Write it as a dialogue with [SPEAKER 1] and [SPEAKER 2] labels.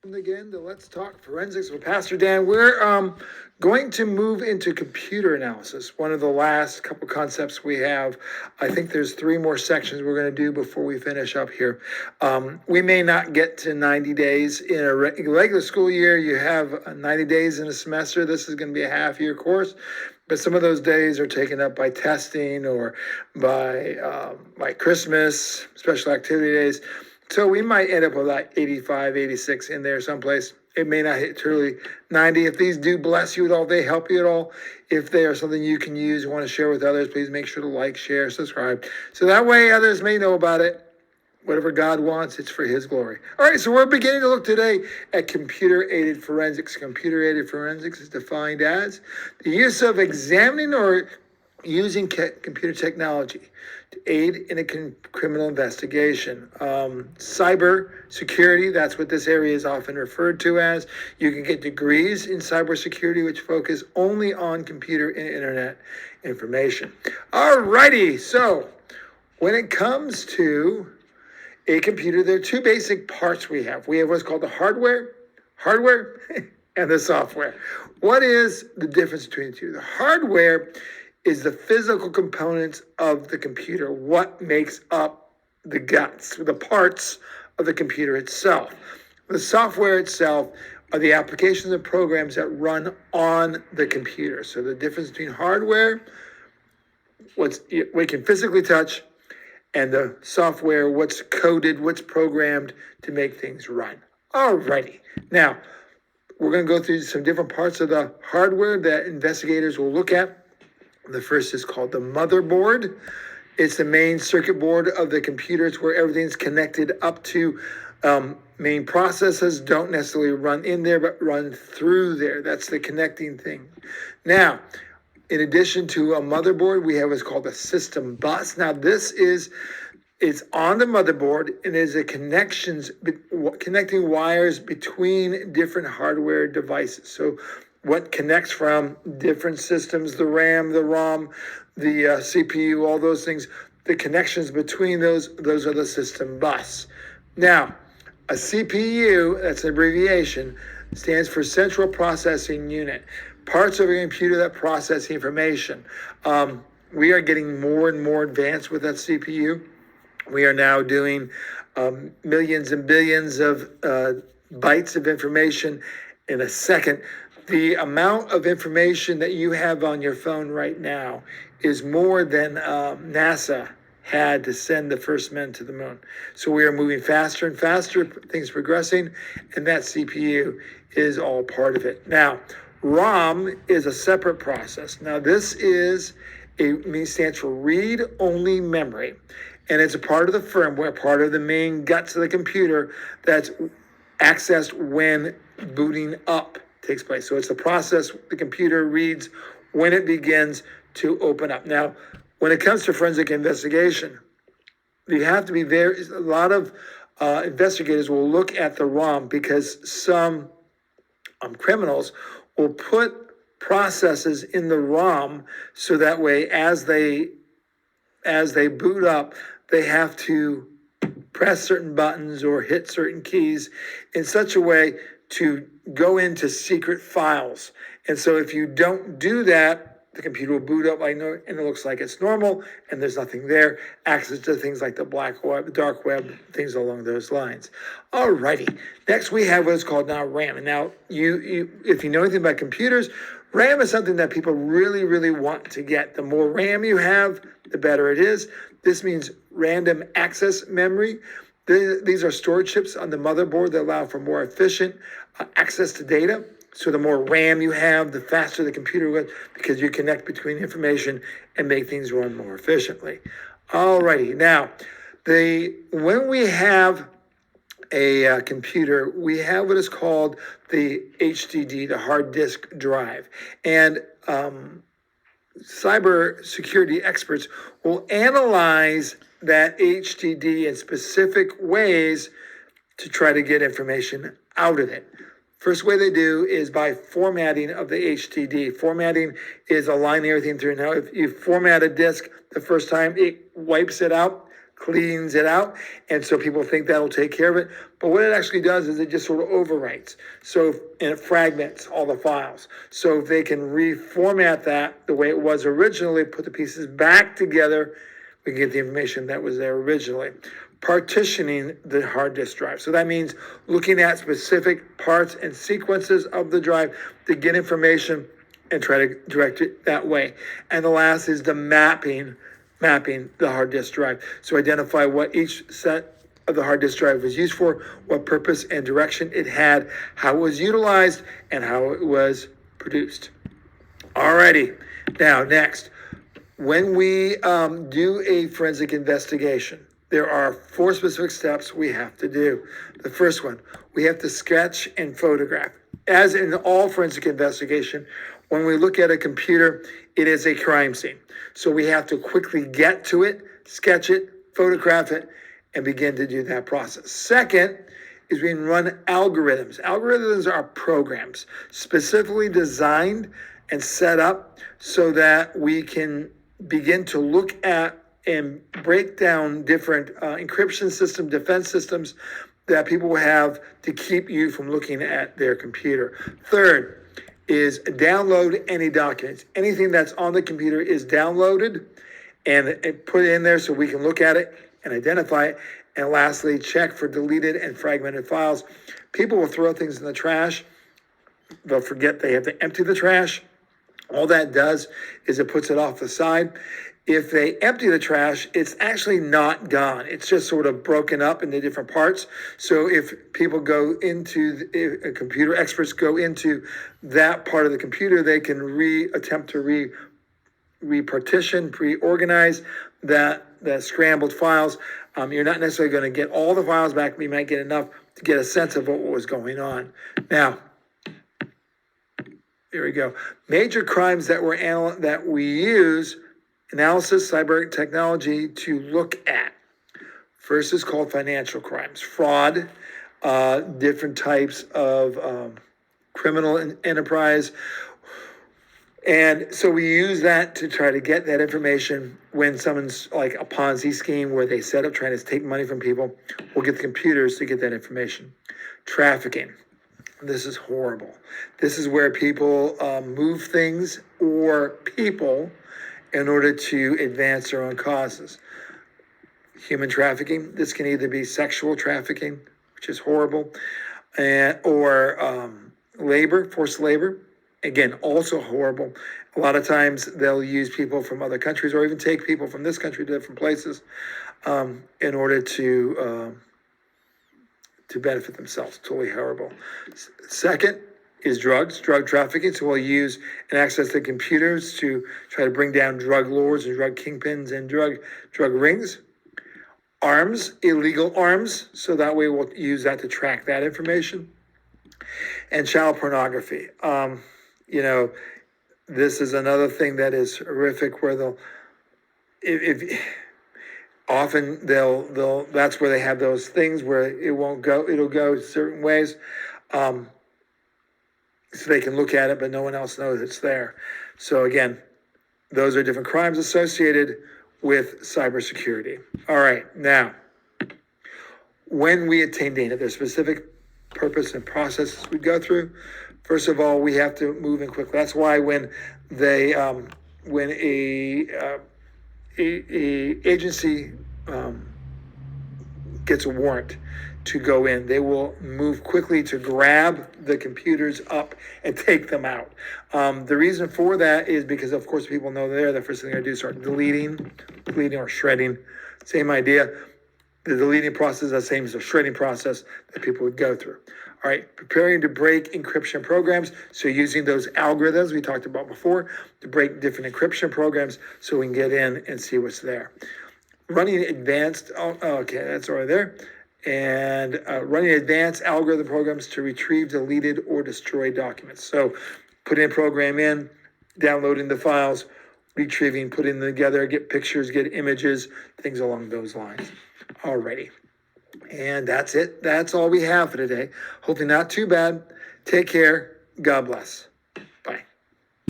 [SPEAKER 1] Again to Let's Talk Forensics with Pastor Dan. We're going to move into computer analysis, one of the last couple concepts we have. I think there's three more sections we're going to do before we finish up here. We may not get to 90 days in a regular school year. You have 90 days in a semester. This is going to be a half-year course. But some of those days are taken up by testing or by Christmas, special activity days. So we might end up with like 85, 86 in there someplace. It may not hit truly 90. If these do bless you at all, they help you at all, if they are something you can use and want to share with others, please make sure to like, share, subscribe. So that way others may know about it. Whatever God wants, it's for His glory. All right, so we're beginning to look today at computer-aided forensics. Computer-aided forensics is defined as the use of examining or using computer technology to aid in a criminal investigation. Cyber security, that's what this area is often referred to as. You can get degrees in cybersecurity which focus only on computer and internet information. All righty, so when it comes to a computer, there are two basic parts we have. We have what's called the hardware, and the software. What is the difference between the two? The hardware is the physical components of the computer, what makes up the guts, the parts of the computer itself. The software itself are the applications and programs that run on the computer. So the difference between hardware, what we can physically touch, and the software, what's coded, what's programmed to make things run. Alrighty. Now, we're going to go through some different parts of the hardware that investigators will look at. The first is called the motherboard. It's the main circuit board of the computer. It's where everything's connected up to main processes. Don't necessarily run in there, but run through there. That's the connecting thing. Now, in addition to a motherboard, we have what's called a system bus. Now, it's on the motherboard and is a connecting wires between different hardware devices. So what connects from different systems, the RAM, the ROM, the CPU, all those things, the connections between those are the system bus. Now, a CPU, that's an abbreviation, stands for Central Processing Unit. Parts of a computer that process information. We are getting more and more advanced with that CPU. We are now doing millions and billions of bytes of information in a second. The amount of information that you have on your phone right now is more than NASA had to send the first men to the moon. So we are moving faster and faster, things progressing, and that CPU is all part of it. Now, ROM is a separate process. Now, this stands for read-only memory, and it's a part of the firmware, part of the main guts of the computer that's accessed when booting up takes place. So it's the process the computer reads when it begins to open up. Now, when it comes to forensic investigation, you have to be a lot of investigators will look at the ROM because some criminals will put processes in the ROM so that way as they boot up, they have to press certain buttons or hit certain keys in such a way to go into secret files. And so if you don't do that, the computer will boot up and it looks like it's normal and there's nothing there. Access to things like the black web, dark web, things along those lines. Alrighty. Next we have what is called now RAM. And now if you know anything about computers, RAM is something that people really, really want to get. The more RAM you have, the better it is. This means random access memory. These are storage chips on the motherboard that allow for more efficient access to data. So the more RAM you have, the faster the computer goes because you connect between information and make things run more efficiently. Alrighty, now, when we have a computer, we have what is called the HDD, the hard disk drive. And cyber security experts will analyze that HDD in specific ways to try to get information out of it. First way they do is by formatting of the HDD. Formatting is aligning everything through. Now, if you format a disk the first time, it wipes it out cleans it out. And so people think that'll take care of it. But what it actually does is it just sort of overwrites. So, and it fragments all the files. So if they can reformat that the way it was originally, put the pieces back together, we can get the information that was there originally. Partitioning the hard disk drive. So that means looking at specific parts and sequences of the drive to get information and try to direct it that way. And the last is the mapping the hard disk drive. So identify what each set of the hard disk drive was used for, what purpose and direction it had, how it was utilized, and how it was produced. Alrighty, now next, when we do a forensic investigation, there are 4 specific steps we have to do. The first one, we have to sketch and photograph. As in all forensic investigation, when we look at a computer, it is a crime scene. So we have to quickly get to it, sketch it, photograph it, and begin to do that process. Second is we run algorithms. Algorithms are programs specifically designed and set up so that we can begin to look at and break down different encryption systems, defense systems that people have to keep you from looking at their computer. Third is download any documents. Anything that's on the computer is downloaded and put in there so we can look at it and identify it. And lastly, check for deleted and fragmented files. People will throw things in the trash. They'll forget they have to empty the trash. All that does is it puts it off the side. If they empty the trash, it's actually not gone. It's just sort of broken up into different parts. So if people go into, if computer experts go into that part of the computer, they can attempt to repartition, reorganize the scrambled files. You're not necessarily going to get all the files back, but you might get enough to get a sense of what was going on. Now, here we go. Major crimes that we use analysis, cyber technology to look at. First is called financial crimes, fraud, different types of criminal enterprise. And so we use that to try to get that information when someone's like a Ponzi scheme where they set up trying to take money from people. We'll get the computers to get that information. Trafficking. This is horrible. This is where people move things or people in order to advance their own causes. Human trafficking, this can either be sexual trafficking, which is horrible, or forced labor, again, also horrible. A lot of times they'll use people from other countries or even take people from this country to different places in order to benefit themselves. Totally horrible. Second is drug trafficking. So we'll use and access the computers to try to bring down drug lords and drug kingpins and drug rings. Arms, illegal arms. So that way we'll use that to track that information. And child pornography. This is another thing that is horrific where often that's where they have those things where it'll go certain ways. So they can look at it, but no one else knows it's there. So again, those are different crimes associated with cybersecurity. All right, now, when we attain data, there's specific purpose and processes we go through. First of all, we have to move in quickly. That's why when a agency gets a warrant to go in, they will move quickly to grab the computers up and take them out. The reason for that is because, of course, people know they're there. The first thing they're going to do is start deleting or shredding. Same idea. The deleting process is the same as the shredding process that people would go through. All right, preparing to break encryption programs. So using those algorithms we talked about before to break different encryption programs so we can get in and see what's there. Running advanced, okay, that's already there. And running advanced algorithm programs to retrieve deleted or destroyed documents. So putting a program in, downloading the files, retrieving, putting them together, get pictures, get images, things along those lines. Alrighty. And that's it. That's all we have for today. Hopefully not too bad. Take care. God bless.